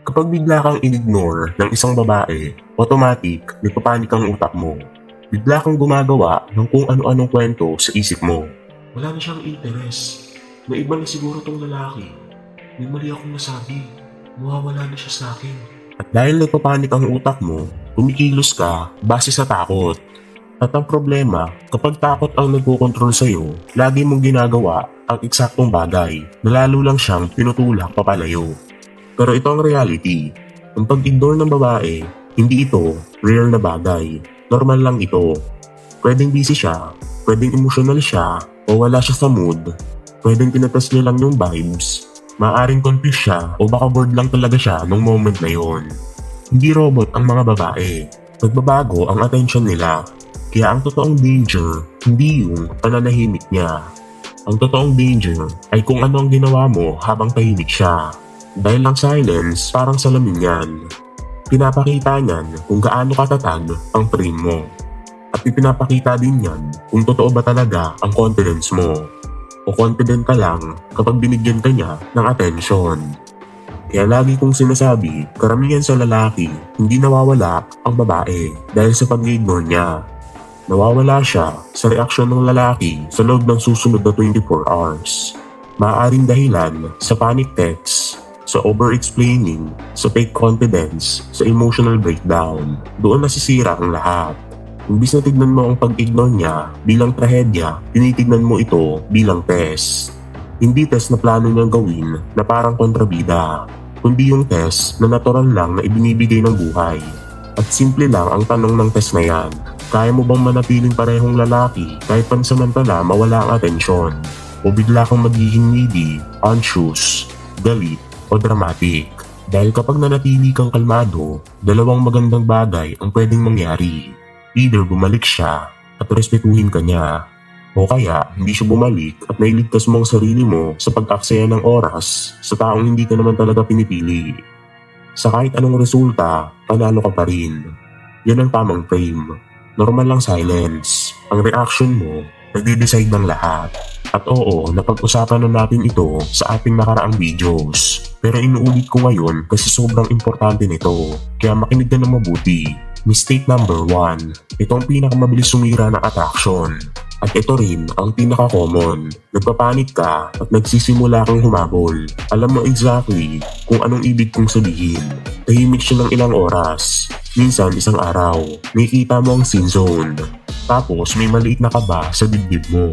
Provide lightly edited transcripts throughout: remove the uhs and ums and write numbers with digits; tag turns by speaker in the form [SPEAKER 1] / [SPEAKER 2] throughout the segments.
[SPEAKER 1] Kapag bigla kang in-ignore ng isang babae, automatic, nagpapanik ang utak mo. Bigla kang gumagawa ng kung ano-anong kwento sa isip mo. Wala na siyang interes. May iba na siguro tong lalaki. May mali akong nasabi. Mawawala na siya sa akin. At dahil nagpapanik ang utak mo, kumikilos ka base sa takot. At ang problema, kapag takot ang nagkokontrol sa'yo, lagi mong ginagawa ang eksaktong bagay na lalo lang siyang pinutulak papalayo. Pero ito ang reality. Ang pag-ignore ng babae, hindi ito rare na bagay. Normal lang ito. Pwedeng busy siya, pwedeng emotional siya, o wala siya sa mood. Pwedeng tinatas niya lang yung vibes. Maaaring confused siya o baka bored lang talaga siya nung moment na yon. Hindi robot ang mga babae. Nagbabago ang attention nila. Kaya ang totoong danger, hindi yung pananahimik niya. Ang totoong danger ay kung ano ang ginawa mo habang tahimik siya. Dahil ang silence, parang salamin yan. Pinapakita niyan kung gaano katatag ang frame mo. At ipinapakita din yan kung totoo ba talaga ang confidence mo. O confident ka lang kapag binigyan ka niya ng attention. Kaya lagi kong sinasabi, karamihan sa lalaki, hindi nawawala ang babae dahil sa pag-ignore niya. Nawawala siya sa reaksyon ng lalaki sa loob ng susunod na 24 hours. Maaaring dahilan sa panic text, sa over-explaining, sa fake confidence, sa emotional breakdown. Doon nasisira ang lahat. Imbis na tignan mo ang pag-ignore niya bilang trahedya, tinitignan mo ito bilang test. Hindi test na plano niyang gawin na parang kontrabida, kundi yung test na natural lang na ibinibigay ng buhay. At simple lang ang tanong ng test na yan. Kaya mo bang manatiling parehong lalaki kahit pansamantala mawala ang atensyon? O bigla kang magiging needy, anxious, galit, o dramatic. Dahil kapag nanatili kang kalmado, dalawang magandang bagay ang pwedeng mangyari. Either bumalik siya at respetuhin ka niya, o kaya hindi siya bumalik at nailigtas mo ang sarili mo sa pag-aksaya ng oras sa taong hindi ka naman talaga pinipili. Sa kahit anong resulta, panalo ka pa rin. Yan ang tamang frame. Normal lang silence. Ang reaction mo, nagde-decide ng lahat. At oo, napag-usapan na natin ito sa ating nakaraang videos. Pero inuulit ko ngayon kasi sobrang importante nito. Kaya makinig ka na mabuti. Mistake number 1. Ito ang pinakamabilis sumira ng attraction. At ito rin ang pinaka-common. Nagpapanik ka at nagsisimula kang humabol. Alam mo exactly kung anong ibig kong sabihin. Tahimik siya ng ilang oras. Minsan isang araw. Nakikita mo ang scene zone. Tapos may maliit na kaba sa dibdib mo.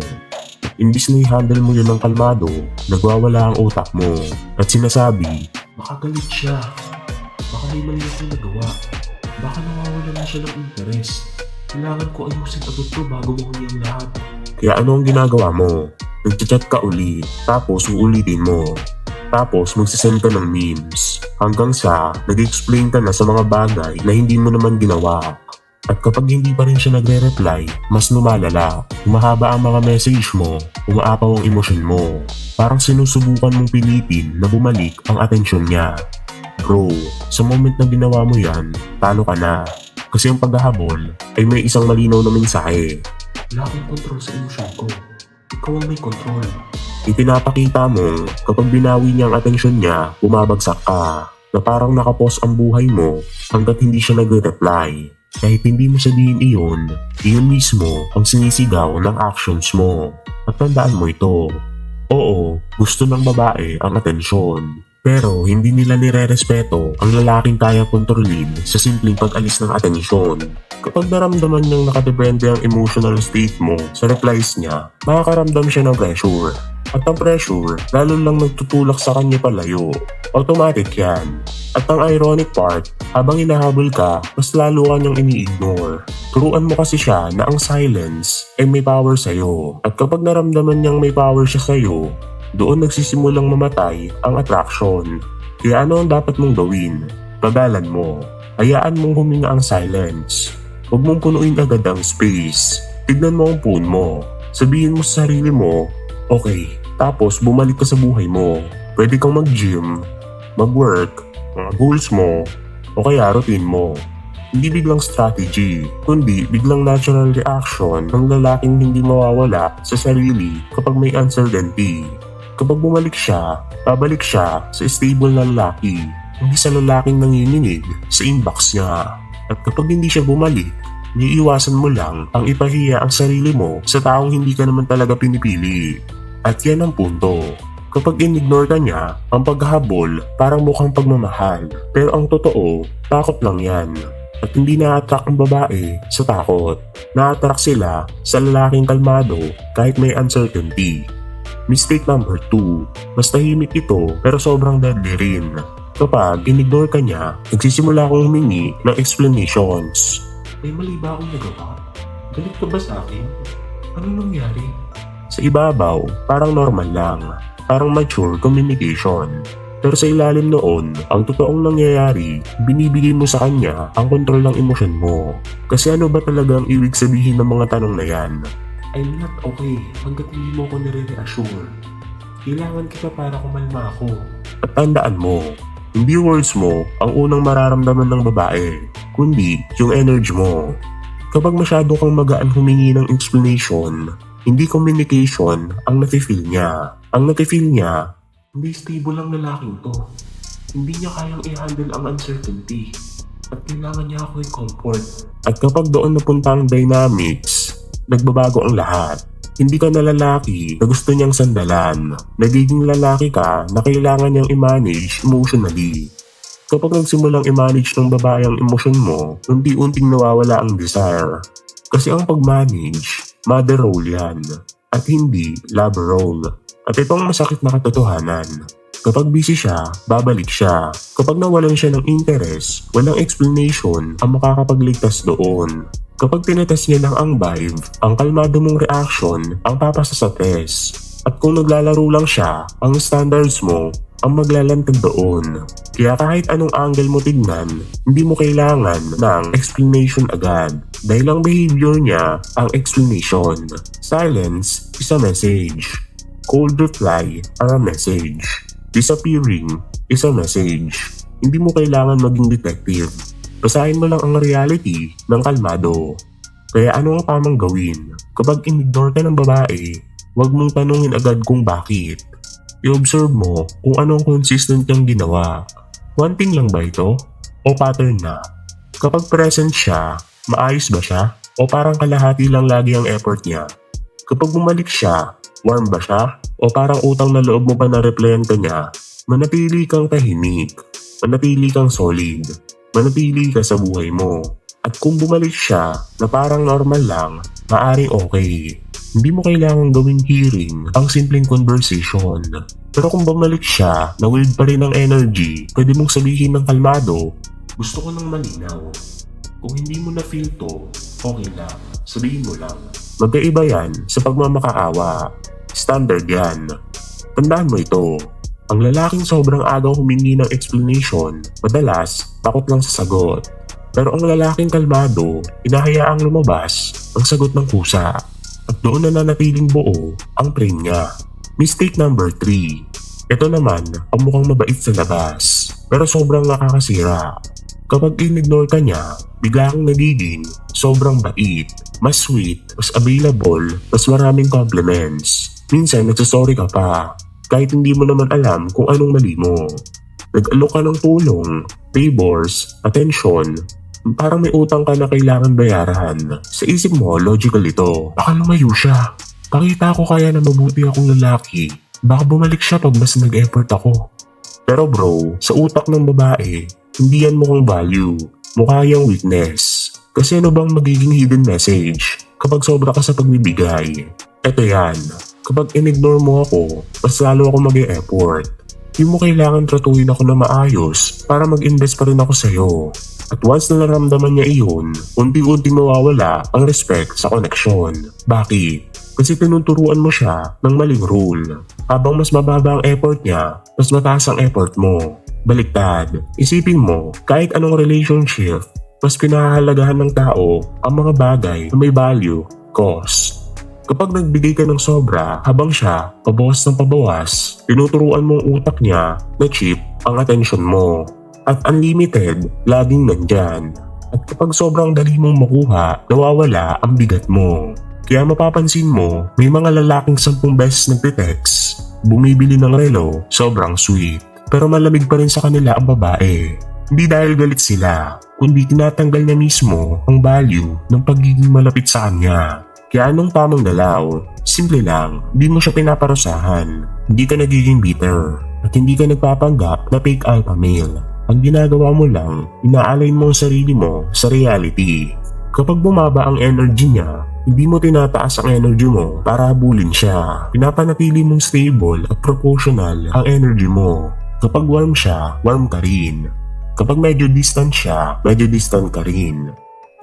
[SPEAKER 1] Imbis na i-handle mo yun ng kalmado, nagwawala ang utak mo. At sinasabi, baka galit siya. Baka may mali akong nagawa. Baka nawawala na siya ng interes. Kailangan ko ayusin agad to bago mahuli ang lahat. Kaya ano ang ginagawa mo? Nagchat-chat ka uli, tapos uulitin mo. Tapos magsisend ka ng memes. Hanggang sa nag-explain ka na sa mga bagay na hindi mo naman ginawa. At kapag hindi pa rin siya nagre-reply, mas lumalala. Humahaba ang mga message mo, umaapaw ang emosyon mo. Parang sinusubukan mong pilitin na bumalik ang atensyon niya. Bro, sa moment na ginawa mo yan, talo ka na. Kasi ang paghahabol ay may isang malinaw na mensahe. Wala akong control sa emosyon ko. Ikaw ang may control. Ipinapakita mo kapag binawi niya ang atensyon niya, bumabagsak ka. Na parang nakapos ang buhay mo hanggat hindi siya nagre-reply. Kahit hindi mo sabihin iyon mismo ang sinisigaw ng actions mo. At tandaan mo ito. Oo, gusto ng babae ang atensyon. Pero hindi nila nire-respeto ang lalaking kaya kontrolin sa simpleng pag-alis ng atensyon. Kapag naramdaman niyang nakadepende ang emotional state mo sa replies niya, makakaramdam siya ng pressure. At ang pressure, lalo lang nagtutulak sa kanya palayo. Automatic yan. At ang ironic part, habang hinahabol ka, mas lalo ka niyang ini-ignore. Turuan mo kasi siya na ang silence ay may power sa'yo. At kapag naramdaman niyang may power siya sa'yo, doon nagsisimulang mamatay ang attraction. Kaya ano ang dapat mong gawin? Pagalan mo. Hayaan mong huminga ang silence. Huwag mong punuin agad ang space. Tignan mo ang phone mo. Sabihin mo sa sarili mo, okay, tapos bumalik ka sa buhay mo. Pwede kang mag-gym, mag-work, mga goals mo, o kaya routine mo. Hindi biglang strategy, kundi biglang natural reaction ng lalaking hindi mawawala sa sarili kapag may uncertainty. Kapag bumalik siya, babalik siya sa stable na lalaki. hindi sa lalaking nanginginig sa inbox niya. At kapag hindi siya bumalik, niiwasan mo lang ang ipahiya ang sarili mo sa taong hindi ka naman talaga pinipili. At yan ang punto. Kapag in-ignore ka niya, ang paghahabol parang mukhang pagmamahal. Pero ang totoo, takot lang yan. At hindi na-attract ang babae sa takot. Na-attract sila sa lalaking kalmado kahit may uncertainty. Mistake number 2. Mas tahimik ito pero sobrang deadly rin. Kapag in-ignore ka niya, nagsisimula akong humingi ng explanations. May mali ba akong nagawa? Galit ka ba sa akin? Ano nangyari? Sa ibabaw, parang normal lang. Parang mature communication. Pero sa ilalim noon, ang totoong nangyayari, binibigay mo sa kanya ang kontrol ng emosyon mo. Kasi ano ba talaga ang ibig sabihin ng mga tanong na yan? I'm not okay hanggat hindi mo ko nire-reassure. Kailangan kita para kumalma ako. At tandaan mo, hindi words mo ang unang mararamdaman ng babae, kundi yung energy mo. Kapag masyado kang magaan humingi ng explanation, hindi communication ang nafe-feel niya. Ang nafe-feel niya, hindi stable ang lalaking to. Hindi niya kayang i-handle ang uncertainty. At kailangan niya ako i-comfort. At kapag doon napunta ang dynamics, nagbabago ang lahat. Hindi ka na lalaki na gusto niyang sandalan. Nagiging lalaki ka na kailangan niyang i-manage emotionally. Kapag nagsimulang i-manage ng babae ang emosyon mo, unti-unting nawawala ang desire. Kasi ang pag-manage, mother role yan. At hindi lover role. At itong masakit na katotohanan. Kapag busy siya, babalik siya. Kapag nawalan siya ng interest, walang explanation ang makakapagligtas doon. Kapag tinetest niya lang ang vibe, ang kalmado mong reaction ang papasa sa test. At kung naglalaro lang siya, ang standards mo ang maglalantad doon. Kaya kahit anong angle mo tignan, hindi mo kailangan ng explanation agad. Dahil ang behavior niya ang explanation. Silence is a message. Cold reply are a message. Disappearing is a message. Hindi mo kailangan maging detective. Basahin mo lang ang reality ng kalmado. Kaya ano ang tamang gawin? Kapag in-ignore ka ng babae, huwag mong tanungin agad kung bakit. I-observe mo kung anong consistent niyang ginawa. One thing lang ba ito? O pattern na? Kapag present siya, maayos ba siya? O parang kalahati lang lagi ang effort niya? Kapag bumalik siya, warm ba siya? O parang utang na loob mo pa na replyan ka niya? Manatili kang tahimik. Manatili kang solid. Manatili ka sa buhay mo. At kung bumalik siya na parang normal lang, maaring okay. Hindi mo kailangan gawing hearing ang simpleng conversation. Pero kung bumalik siya na weird pa rin ang energy, pwede mong sabihin ng kalmado, gusto ko ng malinaw. Kung hindi mo na feel to, okay lang. Sabihin mo lang. Magkaiba yan sa pagmamakaawa. Standard yan. Tandaan mo ito. Ang lalaking sobrang agaw humingi ng explanation, madalas takot lang sa sagot. Pero ang lalaking kalmado, inahayaang lumabas ang sagot ng kusa. At doon na nanatiling buo ang frame niya. Mistake number 3. Ito naman ang mukhang mabait sa labas, pero sobrang nakakasira. Kapag in-ignore ka niya, bigla kang nagiging sobrang bait, mas sweet, mas available, mas maraming compliments. Minsan nagsasorry ka pa, kahit hindi mo naman alam kung anong mali mo. Nag-alok ka ng tulong, favors, attention, parang may utang ka na kailangan bayaran. Sa isip mo, logical ito. Baka lumayo siya. Pakita ko kaya na mabuti akong lalaki. Baka bumalik siya pag mas nag-effort ako. Pero bro, sa utak ng babae, hindi yan mukhang value. Mukha yung weakness. Kasi ano bang magiging hidden message kapag sobra ka sa pagbibigay? Eto yan. Kapag in-ignore mo ako, mas lalo ako mag-e-effort. Di mo kailangan tratuhin ako na maayos para mag-invest pa rin ako sa'yo. At once na naramdaman niya iyon, unti-unti mawawala ang respect sa koneksyon. Bakit? Kasi tinuturuan mo siya ng maling rule. Habang mas mababa ang effort niya, mas mataas ang effort mo. Baliktad, isipin mo, kahit anong relationship, mas pinahahalagahan ng tao ang mga bagay na may value, cost. Kapag nagbigay ka ng sobra habang siya pabawas ng pabawas, tinuturuan mo ang utak niya na cheap ang attention mo. At unlimited, laging nandyan. At kapag sobrang dali mong makuha, nawawala ang bigat mo. Kaya mapapansin mo, may mga lalaking 10 beses nagte-text, bumibili ng relo, sobrang sweet. Pero malamig pa rin sa kanila ang babae. Hindi dahil galit sila, kundi tinatanggal niya mismo ang value ng pagiging malapit sa kanya. Kaya anong tamang dalaw? Simple lang, hindi mo siya pinaparusahan. Hindi ka nagiging bitter. At hindi ka nagpapanggap na fake alpha male. Ang ginagawa mo lang, ina-align mo ang sarili mo sa reality. Kapag bumaba ang energy niya, hindi mo tinataas ang energy mo para habulin siya. Pinapanatili mong stable at proportional ang energy mo. Kapag warm siya, warm ka rin. Kapag medyo distant siya, medyo distant ka rin.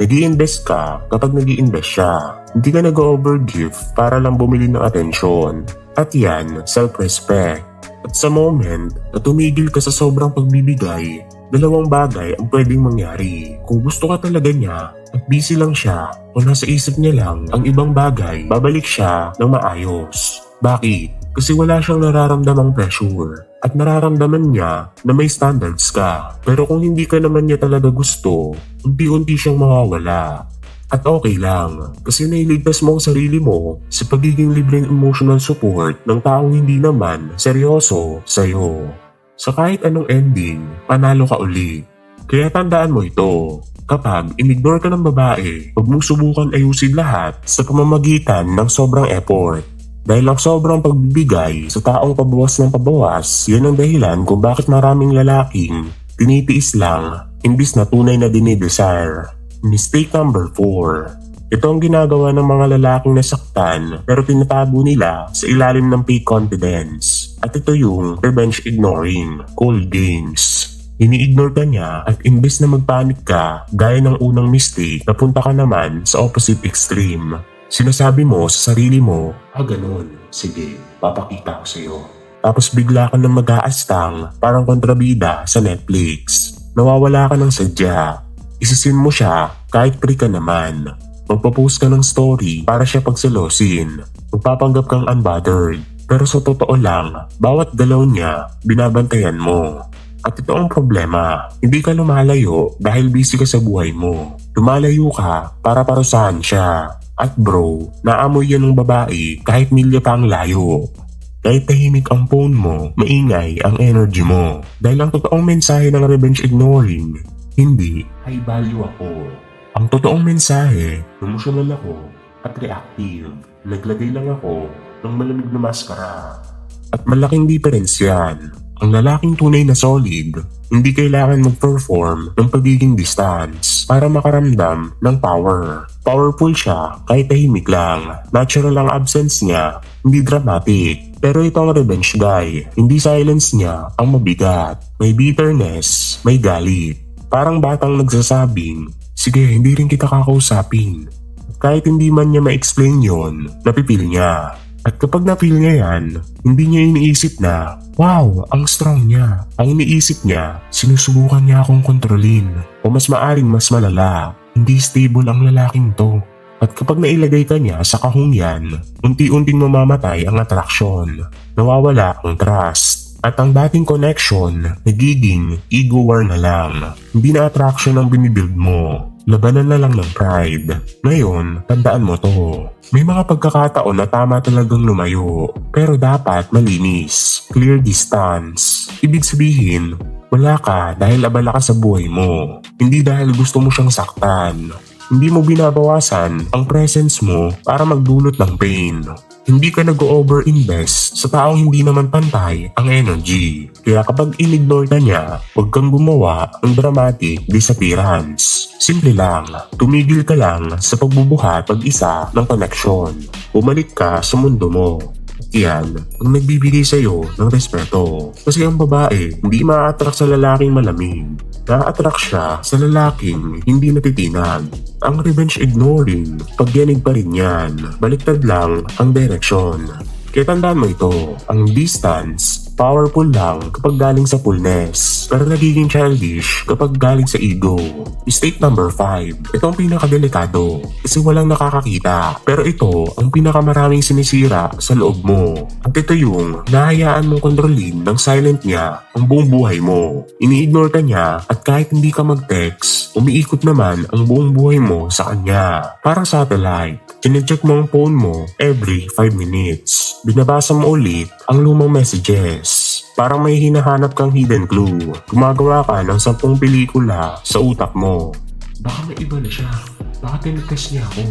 [SPEAKER 1] Nag-i-invest ka kapag nag-i-invest siya. Hindi ka nag-overgive para lang bumili ng atensyon. At yan, self-respect. At sa moment na tumigil ka sa sobrang pagbibigay, dalawang bagay ang pwedeng mangyari. Kung gusto ka talaga niya at busy lang siya o nasa isip niya lang ang ibang bagay, babalik siya ng maayos. Bakit? Kasi wala siyang nararamdamang pressure at nararamdaman niya na may standards ka. Pero kung hindi ka naman niya talaga gusto, unti-unti siyang mawawala. At okay lang, kasi nailigtas mo ang sarili mo sa pagiging libreng emotional support ng taong hindi naman seryoso sa'yo. Sa kahit anong ending, panalo ka ulit. Kaya tandaan mo ito, kapag in-ignore ka ng babae, huwag mong subukan ayusin lahat sa pamamagitan ng sobrang effort. Dahil ang sobrang pagbibigay sa taong pabawas ng pabawas, yan ang dahilan kung bakit maraming lalaking tinitiis lang imbis na tunay na dinidesire. Mistake number 4. Ito ang ginagawa ng mga lalaking nasaktan pero tinatago nila sa ilalim ng fake confidence. At ito yung revenge ignoring, cold games. Ini-ignore ka niya at imbes na magpanik ka gaya ng unang mistake, napunta ka naman sa opposite extreme. Sinasabi mo sa sarili mo, ganun, sige, papakita ko sa'yo. Tapos bigla ka nang mag-aastang parang kontrabida sa Netflix. Nawawala ka ng sadya. Isisin mo siya kahit free ka naman. Magpo-post ka ng story para siya pagselosin. Magpapanggap kang unbothered. Pero sa totoo lang, bawat galaw niya, binabantayan mo. At ito ang problema, hindi ka lumalayo dahil busy ka sa buhay mo. Lumalayo ka para parusahan siya. At bro, naamoy yan ng babae kahit milya pa ang layo. Kahit tahimik ang phone mo, maingay ang energy mo. Dahil ang totoong mensahe ng revenge ignoring, hindi, high value ako. Ang totoong mensahe, emotional ako at reactive. Naglagay lang ako ng malamig na maskara. At malaking difference yan. Ang lalaking tunay na solid, hindi kailangan mag-perform ng pagiging distance para makaramdam ng power. Powerful siya kahit tahimik lang. Natural ang absence niya, hindi dramatic. Pero ito ang revenge guy, hindi silence niya ang mabigat. May bitterness, may galit. Parang batang nagsasabing, sige hindi rin kita kakausapin. Kahit hindi man niya ma-explain yon, napipil niya. At kapag na-feel niya yan, hindi niya iniisip na, wow, ang strong niya. Ang iniisip niya, sinusubukan niya akong kontrolin. O mas maaring mas malala, hindi stable ang lalaking to. At kapag nailagay ka niya sa kahungyan, unti-unting mamamatay ang attraction. Nawawala ang trust. At ang dating connection, nagiging ego war na lang. Hindi na attraction ang binibuild mo. Labanan na lang ng pride. Ngayon, tandaan mo to. May mga pagkakataon na tama talagang lumayo. Pero dapat malinis. Clear distance. Ibig sabihin, wala ka dahil abala ka sa buhay mo. Hindi dahil gusto mo siyang saktan. Hindi mo binabawasan ang presence mo para magdulot ng pain. Hindi ka nag-over-invest sa taong hindi naman pantay ang energy. Kaya kapag in-ignore ka niya, huwag kang gumawa ng dramatic disappearance. Simple lang, tumigil ka lang sa pagbubuhat pag-isa ng koneksyon. Bumalik ka sa mundo mo. Yan ang nagbibigay sa'yo ng respeto. Kasi ang babae hindi ma-attract sa lalaking malamig. Na-attract siya sa lalaking hindi natitinag. Ang revenge ignoring, pagyanig pa rin yan. Baliktad lang ang direksyon. Kaya tandaan mo ito, ang distance, powerful lang kapag galing sa fullness, pero nagiging childish kapag galing sa ego. Mistake number 5, ito ang pinakadelikado kasi walang nakakakita, pero ito ang pinakamaraming sinisira sa loob mo. At ito yung nahayaan mong kontrolin ng silent niya ang buong buhay mo. Ini-ignore ka niya at kahit hindi ka mag-text, umiikot naman ang buong buhay mo sa kanya. Parang satellite, chinecheck mo ang phone mo every 5 minutes. Binabasa mo ulit ang lumang messages. Parang may hinahanap kang hidden clue. Gumagawa ka ng 10 pelikula sa utak mo. Baka may iba na siya. Baka tinitest niya ako.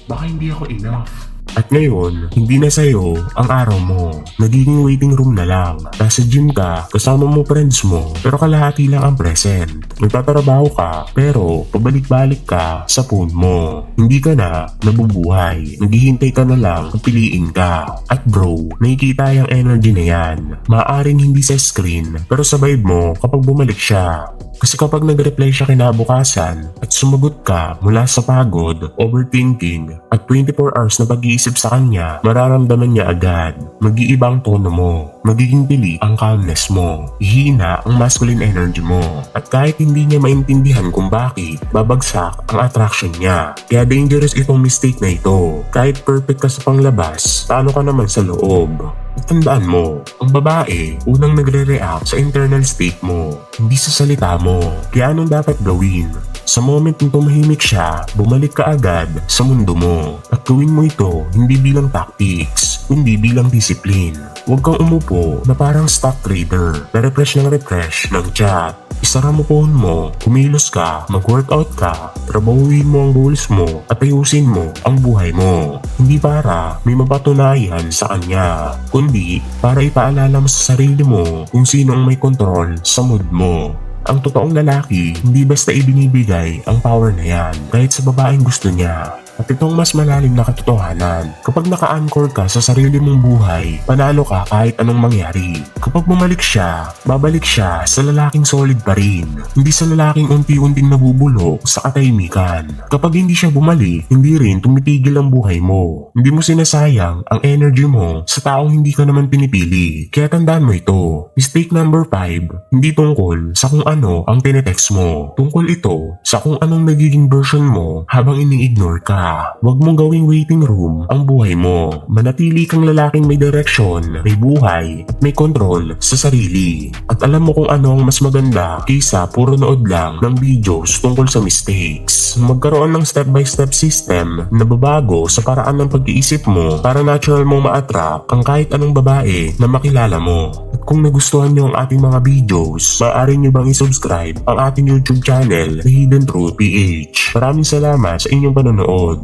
[SPEAKER 1] Baka hindi ako enough. At ngayon, hindi na sa'yo ang araw mo. Nagiging waiting room na lang. Nasa gym ka, kasama mo friends mo, pero kalahati lang ang present. Nagtatrabaho ka, pero pabalik-balik ka sa phone mo. Hindi ka na nabubuhay. Naghihintay ka na lang kung piliin ka. At bro, nakikita yung energy na yan. Maaaring hindi sa screen, pero sa vibe mo kapag bumalik siya. Kasi kapag nag-reply siya kinabukasan at sumagot ka mula sa pagod, overthinking, at 24 hours na pag-iisip sa kanya, mararamdaman niya agad. Mag-iiba ang tono mo. Magiging pili ang calmness mo. Hihina ang masculine energy mo. At kahit hindi niya maintindihan kung bakit, babagsak ang attraction niya. Kaya dangerous itong mistake na ito. Kahit perfect ka sa panglabas, talo ka naman sa loob. Tandaan mo, ang babae unang nagre-react sa internal state mo, hindi sa salita mo. Kaya anong dapat gawin? Sa moment na tumahimik siya, bumalik ka agad sa mundo mo. At gawin mo ito hindi bilang tactics, kundi bilang discipline. Huwag kang umupo na parang stock trader na refresh ng chat. Isara mo phone mo, kumilos ka, mag-workout ka, trabahuin mo ang goals mo at ayusin mo ang buhay mo. Hindi para may mapatunayan sa kanya, kundi para ipaalala mo sa sarili mo kung sino ang may control sa mood mo. Ang totoong lalaki, hindi basta ibinibigay ang power na yan kahit sa babaeng gusto niya. At itong mas malalim na katotohanan, kapag naka-anchor ka sa sarili mong buhay, panalo ka kahit anong mangyari. Kapag bumalik siya, babalik siya sa lalaking solid pa rin, hindi sa lalaking unti-unting nabubulok sa katahimikan. Kapag hindi siya bumalik, hindi rin tumitigil ang buhay mo. Hindi mo sinasayang ang energy mo sa taong hindi ka naman pinipili. Kaya tandaan mo ito, mistake number 5, hindi tungkol sa kung ano ang tinetext mo. Tungkol ito sa kung anong nagiging version mo habang ini-ignore ka. Huwag mong gawing waiting room ang buhay mo. Manatili kang lalaking may direksyon, may buhay, at may kontrol sa sarili. At alam mo kung ano ang mas maganda kaysa puro nood lang ng videos tungkol sa mistakes. Magkaroon ng step-by-step system na babago sa paraan ng pag-iisip mo para natural mong ma-attract ang kahit anong babae na makilala mo. At kung nagustuhan nyo ang ating mga videos, maaari nyo bang i-subscribe ang ating YouTube channel na Hidden Truth PH. Maraming salamat sa inyong panonood.